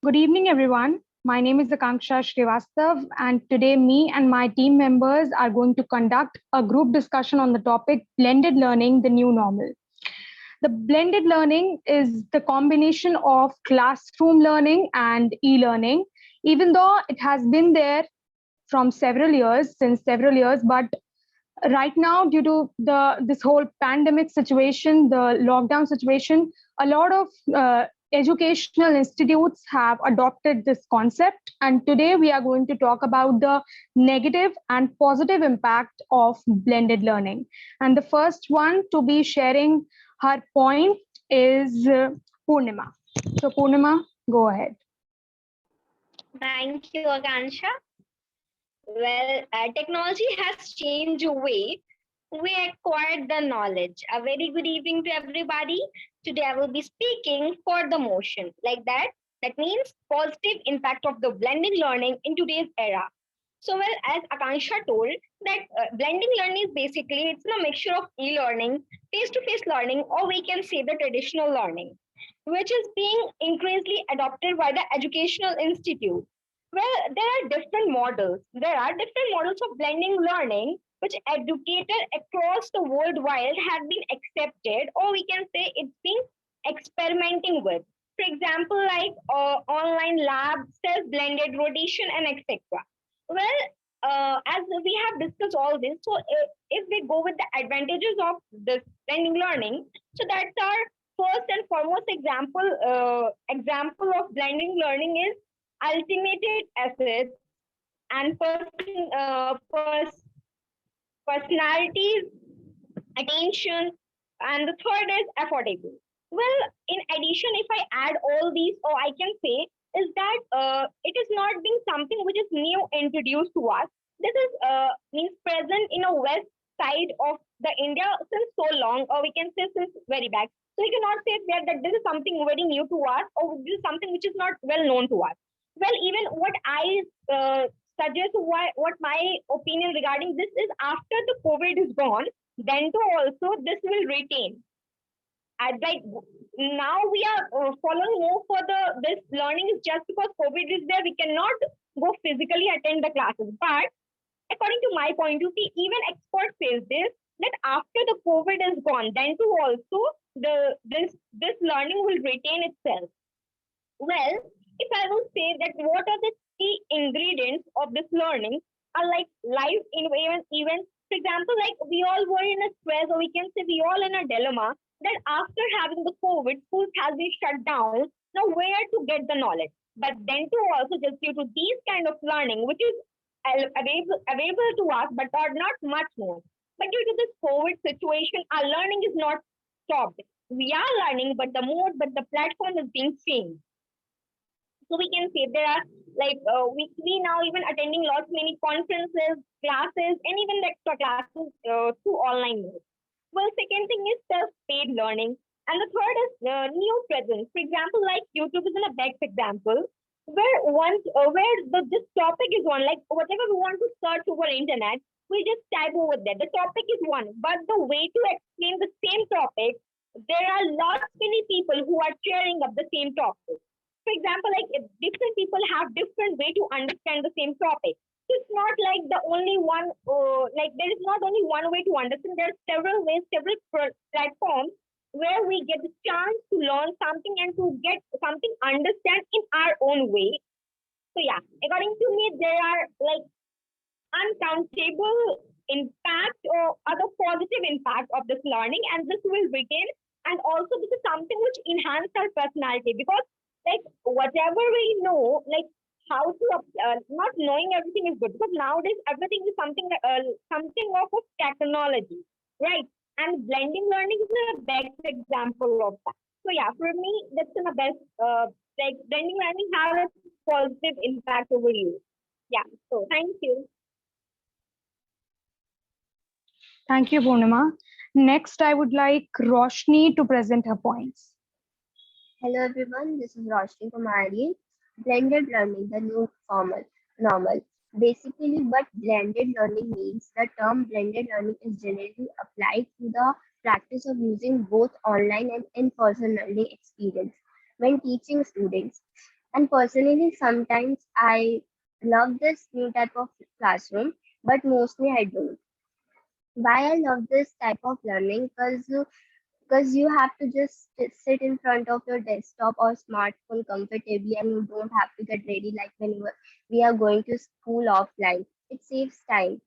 Good evening, everyone. My name is Akanksha Srivastav, and today me and my team members are going to conduct a group discussion on the topic blended learning, the new normal. The blended learning is the combination of classroom learning and e-learning, even though it has been there from since several years, but right now due to this whole pandemic situation, the lockdown situation, a lot of educational institutes have adopted this concept, and today we are going to talk about the negative and positive impact of blended learning. And the first one to be sharing her point is Purnima. So Purnima, go ahead. Thank you, Akansha. Well, technology has changed the way we acquired the knowledge. A very good evening to everybody. Today I will be speaking for the motion. Like that, that means positive impact of the blended learning in today's era. So, well, as Akansha told, that blending learning is basically it's a mixture of e-learning, face-to-face learning, or we can say the traditional learning, which is being increasingly adopted by the educational institute. Well, there are different models. There are different models of blending learning, which educators across the world wide have been accepted, or we can say it's been experimenting with. For example, like online lab, self-blended rotation, and etc. Well, as we have discussed all this, so if we go with the advantages of this blending learning, so that's our first and foremost example of blending learning is ultimated assets and personalities, attention, and the third is affordable. Well, in addition, if I add all these, or I can say, is that it is not being something which is new introduced to us. This is means present in a west side of the India since so long, or we can say since very back. So we cannot say that this is something very new to us, or this is something which is not well known to us. Well, even what I suggest, what my opinion regarding this is, after the COVID is gone, then too also this will retain. Like now we are following more for the this learning is just because COVID is there, we cannot go physically attend the classes. But according to my point of view, even expert says this, that after the COVID is gone, then too also this learning will retain itself. Well, if I will say that what are the key ingredients of this learning are like live in events. For example, like we all were in a stress, or we can say we all in a dilemma that after having the COVID, schools has been shut down. Now where to get the knowledge? But then too also just due to these kind of learning, which is available to us, but are not much more. But due to this COVID situation, our learning is not stopped. We are learning, but the mode, but the platform is being changed. So we can say there are like we now even attending lots many conferences, classes, and even the extra classes through online mode. Well, second thing is self-paid learning, and the third is new presence. For example, like YouTube is a best example where this topic is one, like whatever we want to search over internet, we just type over there. The topic is one, but the way to explain the same topic, there are lots many people who are sharing up the same topic. For example, like if different people have different way to understand the same topic. So it's not like the only one, like there is not only one way to understand. There are several ways, several platforms where we get the chance to learn something and to get something understand in our own way. So yeah, according to me, there are like uncountable impact or other positive impact of this learning, and this will retain. And also this is something which enhance our personality, because like whatever we know, like how to not knowing everything is good, because nowadays everything is something of technology, right? And blending learning is a best example of that. So yeah, for me that's the best like blending learning has a positive impact over you. Yeah, so thank you. Thank you, Purnima. Next, I would like Roshni to present her points. Hello everyone, this is Roshni Kumari. Blended learning, the new formal normal. Basically, what blended learning means, the term blended learning is generally applied to the practice of using both online and in-person learning experience when teaching students. And personally, sometimes I love this new type of classroom, but mostly I don't. Why I love this type of learning? Because you have to just sit in front of your desktop or smartphone comfortably, and you don't have to get ready like when we are going to school offline. It saves time.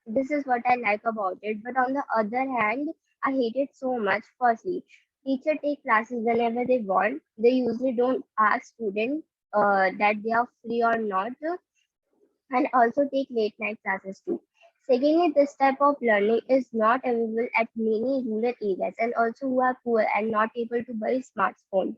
This is what I like about it. But on the other hand, I hate it so much. Firstly, teacher take classes whenever they want. They usually don't ask students that they are free or not, and also take late night classes too. Secondly, this type of learning is not available at many rural areas and also who are poor and not able to buy smartphones.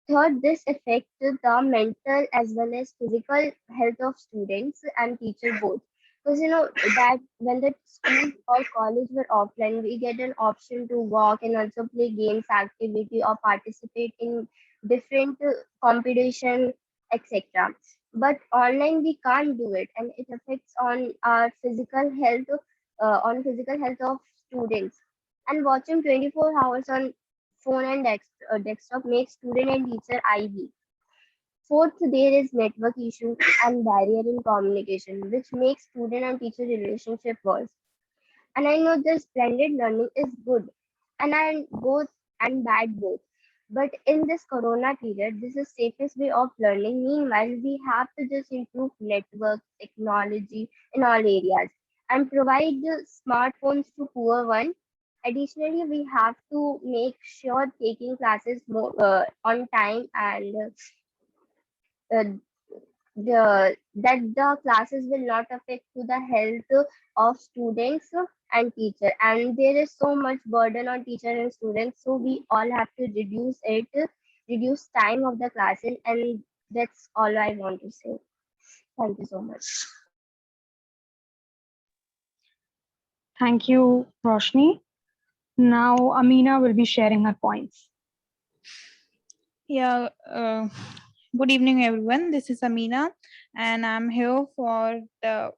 Third, this affects the mental as well as physical health of students and teacher both. Because you know that when the school or college were offline, we get an option to walk and also play games, activity, or participate in different competition, etc. But online we can't do it, and it affects on our physical health of students. And watching 24 hours on phone and desktop makes student and teacher eye weak. Fourth, there is network issue and barrier in communication, which makes student and teacher relationship worse. And I know this blended learning is good, and I both and bad both. But in this corona period, this is safest way of learning. Meanwhile, we have to just improve network technology in all areas and provide the smartphones to poor one. Additionally, we have to make sure taking classes more on time and uh, that the classes will not affect to the health of students and teacher, and there is so much burden on teacher and students, so we all have to reduce time of the classes, and that's all I want to say. Thank you so much. Thank you, Roshni. Now, Amina will be sharing her points. Yeah, good evening, everyone. This is Amina, and I'm here for the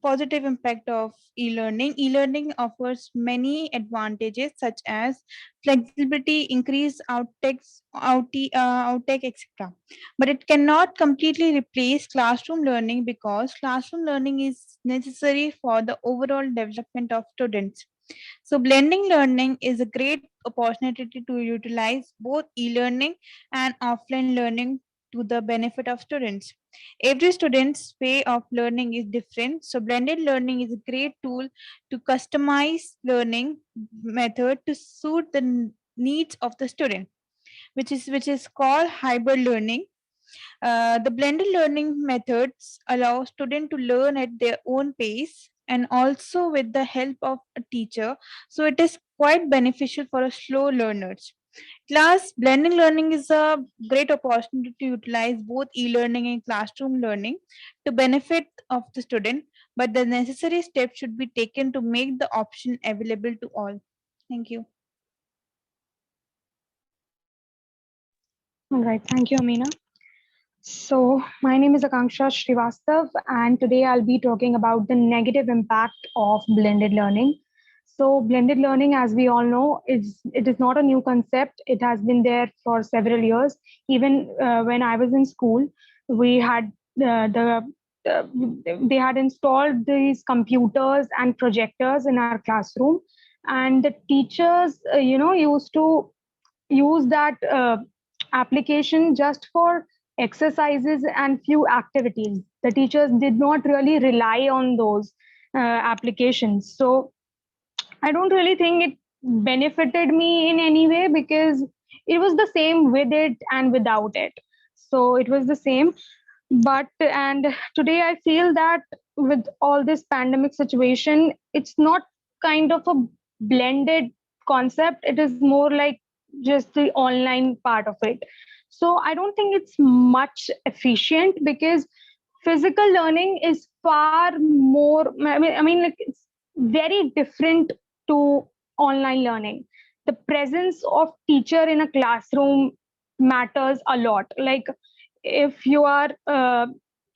positive impact of e-learning. E-learning offers many advantages such as flexibility, increased outtake, etc. But it cannot completely replace classroom learning because classroom learning is necessary for the overall development of students. So blending learning is a great opportunity to utilize both e-learning and offline learning to the benefit of students. Every student's way of learning is different, so blended learning is a great tool to customize learning method to suit the needs of the student, which is called hybrid learning. The blended learning methods allow students to learn at their own pace and also with the help of a teacher, so it is quite beneficial for a slow learners. Class blending learning is a great opportunity to utilize both e-learning and classroom learning to benefit of the student, but the necessary steps should be taken to make the option available to all. Thank you. All right, thank you, Amina. So, my name is Akanksha Srivastav, and today I'll be talking about the negative impact of blended learning. So, blended learning, as we all know, it is not a new concept. It has been there for several years. Even when I was in school, we had uh, they had installed these computers and projectors in our classroom, and the teachers, used to use that application just for exercises and few activities. The teachers did not really rely on those applications. So I don't really think it benefited me in any way because it was the same with it and without it. So it was the same. But and today I feel that with all this pandemic situation, it's not kind of a blended concept. It is more like just the online part of it. So I don't think it's much efficient because physical learning is far more, I mean like it's very different to online learning. The presence of teacher in a classroom matters a lot. Like if you are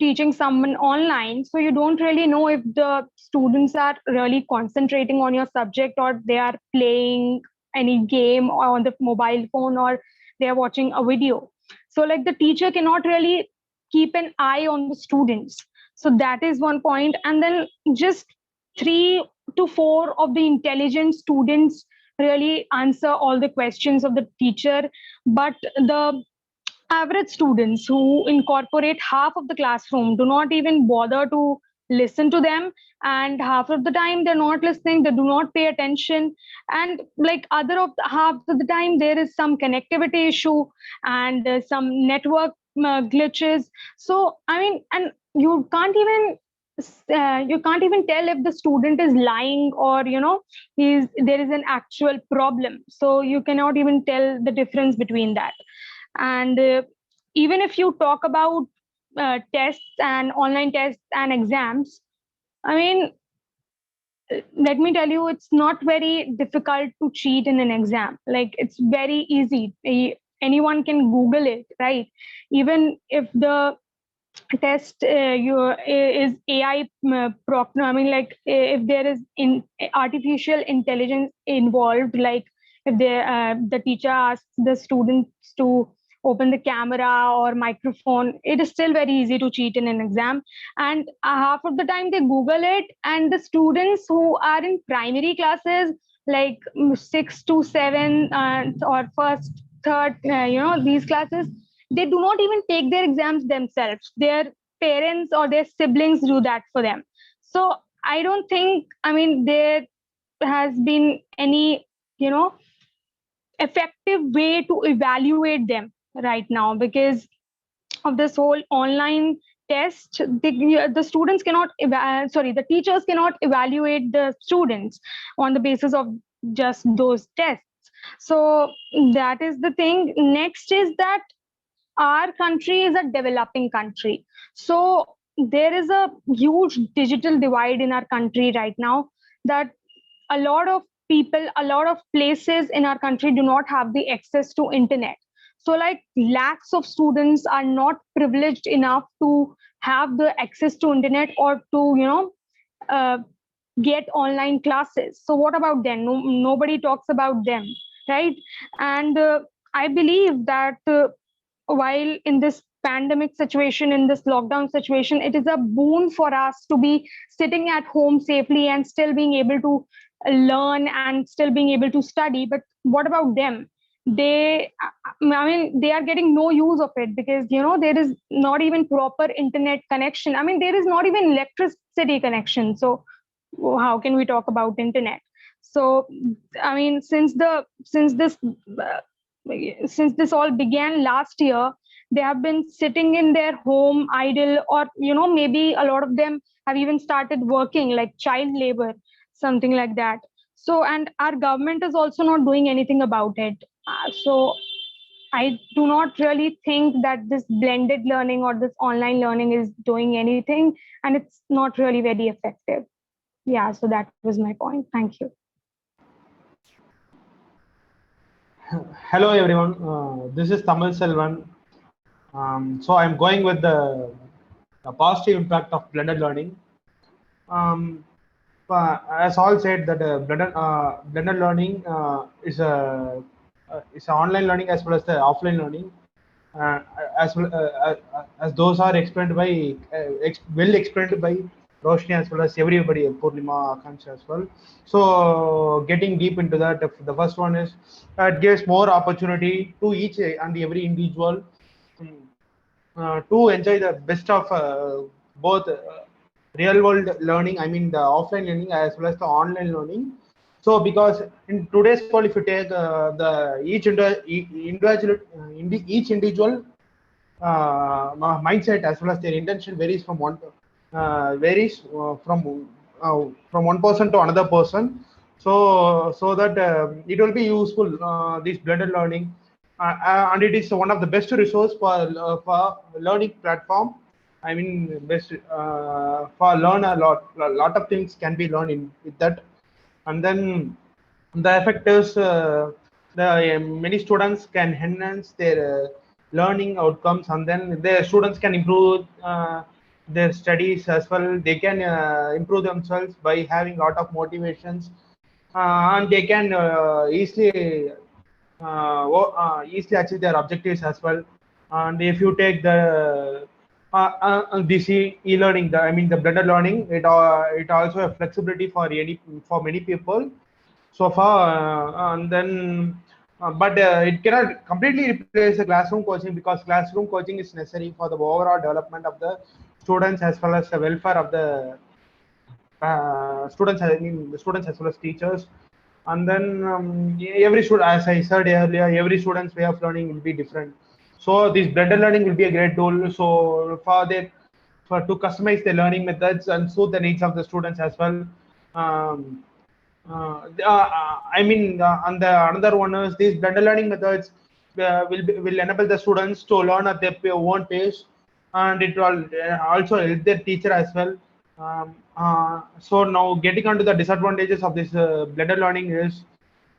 teaching someone online, so you don't really know if the students are really concentrating on your subject or they are playing any game or on the mobile phone or they are watching a video. So like the teacher cannot really keep an eye on the students. So that is one point. And then just 3 to 4 of the intelligent students really answer all the questions of the teacher, but the average students who incorporate half of the classroom do not even bother to listen to them, and half of the time they're not listening, they do not pay attention, and like other of the half of the time there is some connectivity issue and some network glitches. So I mean, and you can't even tell if the student is lying or there is an actual problem, so you cannot even tell the difference between that. And even if you talk about tests and online tests and exams, I mean, let me tell you, it's not very difficult to cheat in an exam. Like, it's very easy. Anyone can Google it, right? Even if the test is AI proctor, I mean, like if there is artificial intelligence involved, like if the teacher asks the students to open the camera or microphone, it is still very easy to cheat in an exam. And half of the time they Google it, and the students who are in primary classes, like 6 to 7 or first, third, these classes, they do not even take their exams themselves. Their parents or their siblings do that for them. So I don't think, I mean, there has been any, effective way to evaluate them right now because of this whole online test. The students cannot, the teachers cannot evaluate the students on the basis of just those tests. So that is the thing. Next is that our country is a developing country. So there is a huge digital divide in our country right now, that a lot of people, a lot of places in our country do not have the access to internet. So like lakhs of students are not privileged enough to have the access to internet or to, uh, get online classes. So what about them? Nobody talks about them, right? And I believe that while in this pandemic situation, in this lockdown situation, it is a boon for us to be sitting at home safely and still being able to learn and still being able to study. But what about them? I mean, they are getting no use of it because, there is not even proper internet connection. I mean, there is not even electricity connection. So how can we talk about internet? So, I mean, since this all began last year, they have been sitting in their home idle, or maybe a lot of them have even started working like child labor, something like that. So, and our government is also not doing anything about it. So I do not really think that this blended learning or this online learning is doing anything, and it's not really very effective. Yeah, so that was my point. Thank you. Hello everyone, this is Tamil Selvan. So I'm going with the positive impact of blended learning. As all said, that blended learning is an online learning as well as the offline learning, as well as those are explained by well explained by Roshni as well as everybody, Purnima, Akanksha as well. So getting deep into that, the first one is it gives more opportunity to each and every individual to enjoy the best of both real world learning, I mean the offline learning as well as the online learning. So because in today's world, if you take the each individual mindset as well as their intention varies from one person to another person. So that it will be useful, this blended learning, and it is one of the best resource for learning platform. I mean, best for learn a lot of things can be learned in with that. And then the effect is the many students can enhance their learning outcomes, and then the students can improve their studies as well. They can improve themselves by having a lot of motivations, and they can easily achieve their objectives as well. And if you take the this e-learning, I mean the blended learning, it also have flexibility for many people so far, and then but it cannot completely replace the classroom coaching, because classroom coaching is necessary for the overall development of the students as well as the welfare of the students. I mean the students as well as teachers. And then every student, as I said earlier, every student's way of learning will be different. So this blended learning will be a great tool. So for to customize the learning methods and suit the needs of the students as well. Um, I mean, and the another one is these blended learning methods will enable the students to learn at their own pace, and it will also help their teacher as well. So now getting onto the disadvantages of this blended learning is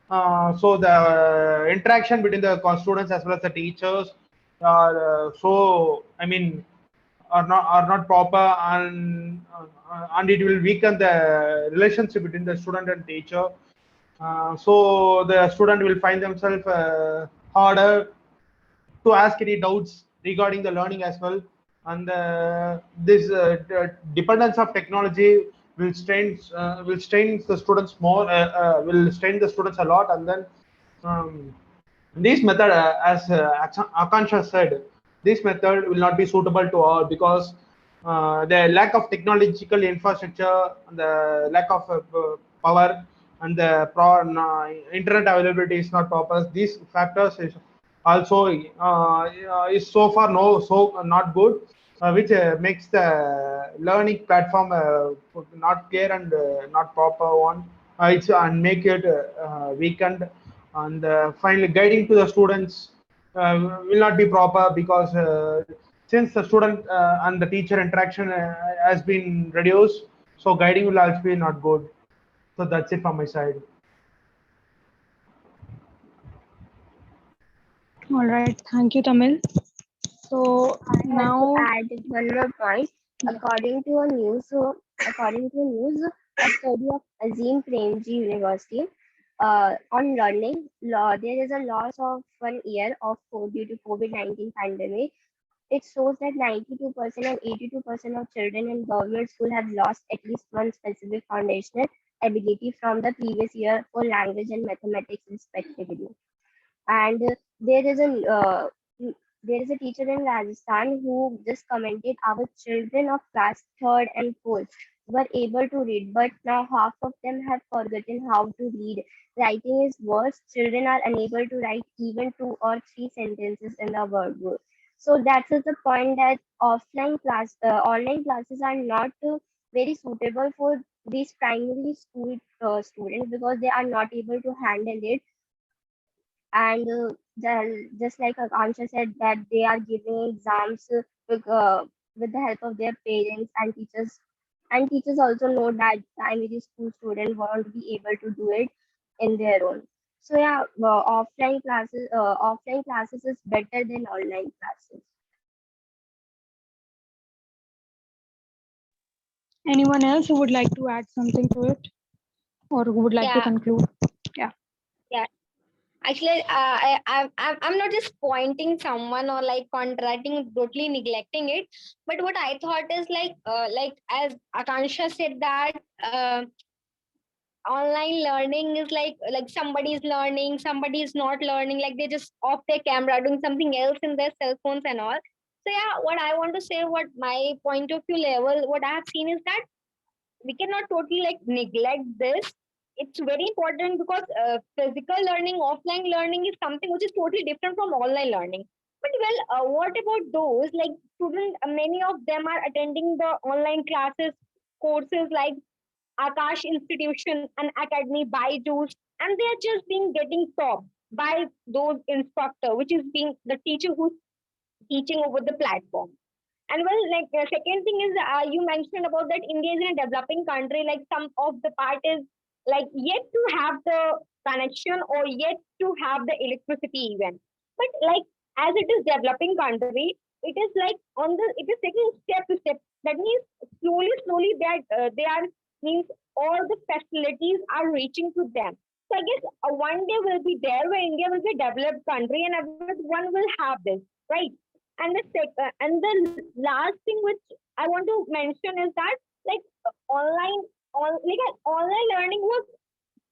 so the interaction between the students as well as the teachers are so I mean are not proper, and it will weaken the relationship between the student and teacher. So the student will find themselves harder to ask any doubts regarding the learning as well. And this dependence of technology will strain the students more, will strain the students a lot. And then um, this method, as Akansha said, this method will not be suitable to all, because the lack of technological infrastructure, the lack of power, and the internet availability is not proper. These factors is also is so far not good, which makes the learning platform not clear and not proper one. It's and make it weakened, and finally guiding to the students will not be proper, because since the student and the teacher interaction has been reduced, so guiding will also be not good. So that's it from my side. All right, thank you, Tamil. So I have now, to add one more point. According to a news, a study of Azim Premji University on learning, there is a loss of 1 year of due to COVID-19 pandemic. It shows that 92% and 82% of children in government school have lost at least one specific foundational ability from the previous year for language and mathematics respectively. And there is a teacher in Rajasthan who just commented our children of class third and fourth were able to read, but now half of them have forgotten how to read. Writing is worse. Children are unable to write even 2 or 3 sentences in the word book. So that is the point that online classes are not very suitable for these primary school students because they are not able to handle it. And just like Akansha said, that they are giving exams with the help of their parents and teachers. And teachers also know that primary school students won't be able to do it in their own. So yeah, offline classes is better than online classes. anyone else who would like to add something to it, or who would like to Yeah. conclude? Actually, I'm not just pointing someone or like contracting, totally neglecting it. But what I thought is like as Akansha said that online learning is like somebody is learning, somebody is not learning. Like they just off their camera doing something else in their cell phones and all. So yeah, what I want to say, what my point of view level, what I have seen is that we cannot totally like neglect this. It's very important because physical learning, offline learning is something which is totally different from online learning. But well, what about those like students? Many of them are attending the online classes, courses like Akash Institution and Academy, Byju's, and they are just being getting taught by those instructor, which is being the teacher who's teaching over the platform. And well, like the second thing is you mentioned about that India is in a developing country. Like some of the part is like yet to have the connection or yet to have the electricity even. But like as it is developing country, it is like it is taking step to step. That means slowly they are means all the facilities are reaching to them. So I guess one day will be there where India will be a developed country and everyone will have this, right? And the last thing which I want to mention is that like online learning was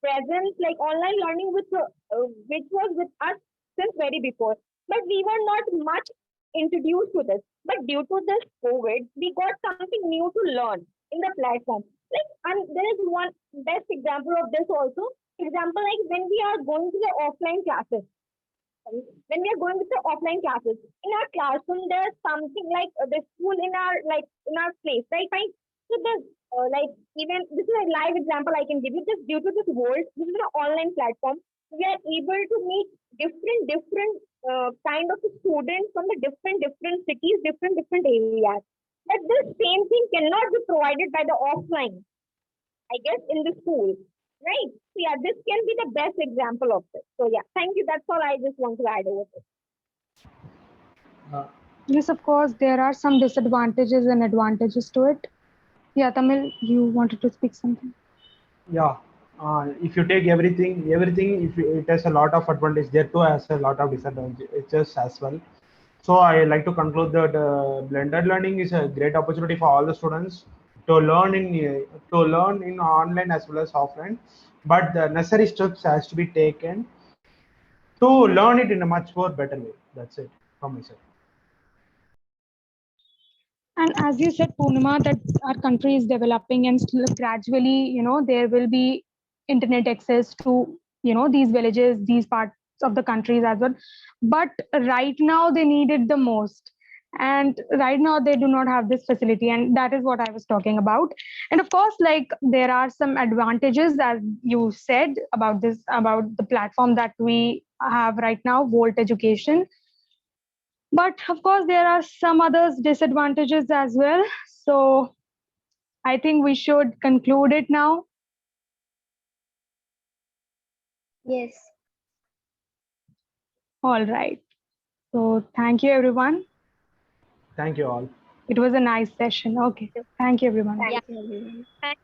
present, like online learning which was with us since very before, but we were not much introduced to this. But due to this COVID, we got something new to learn in the platform. Like, and there is one best example of this also. Example, like when we are going to the offline classes, when we are going with the offline classes in our classroom, there's something like the school in our place, right? Fine. So the like even this is a live example I can give you. Just due to this world, this is an online platform. We are able to meet different kind of students from the different cities, different areas. But the same thing cannot be provided by the offline, I guess, in the school, right? So yeah, this can be the best example of this. So yeah, thank you. That's all I just want to add over this. Yes, of course, there are some disadvantages and advantages to it. Yeah, Tamil, you wanted to speak something? Yeah. If you take everything, if it has a lot of advantage, there too has a lot of disadvantages as well. So I like to conclude that blended learning is a great opportunity for all the students to learn in online as well as offline. But the necessary steps has to be taken to learn it in a much more better way. That's it from my side. And as you said, Purnima, that our country is developing and gradually, there will be internet access to, these villages, these parts of the countries as well. But right now they need it the most. And right now they do not have this facility. And that is what I was talking about. And of course, like there are some advantages, as you said, about the platform that we have right now, Volt Education. But of course, there are some others disadvantages as well. So I think we should conclude it now. Yes. All right. So thank you, everyone. Thank you all. It was a nice session. Okay. Thank you, everyone. Thank you, everyone. Thank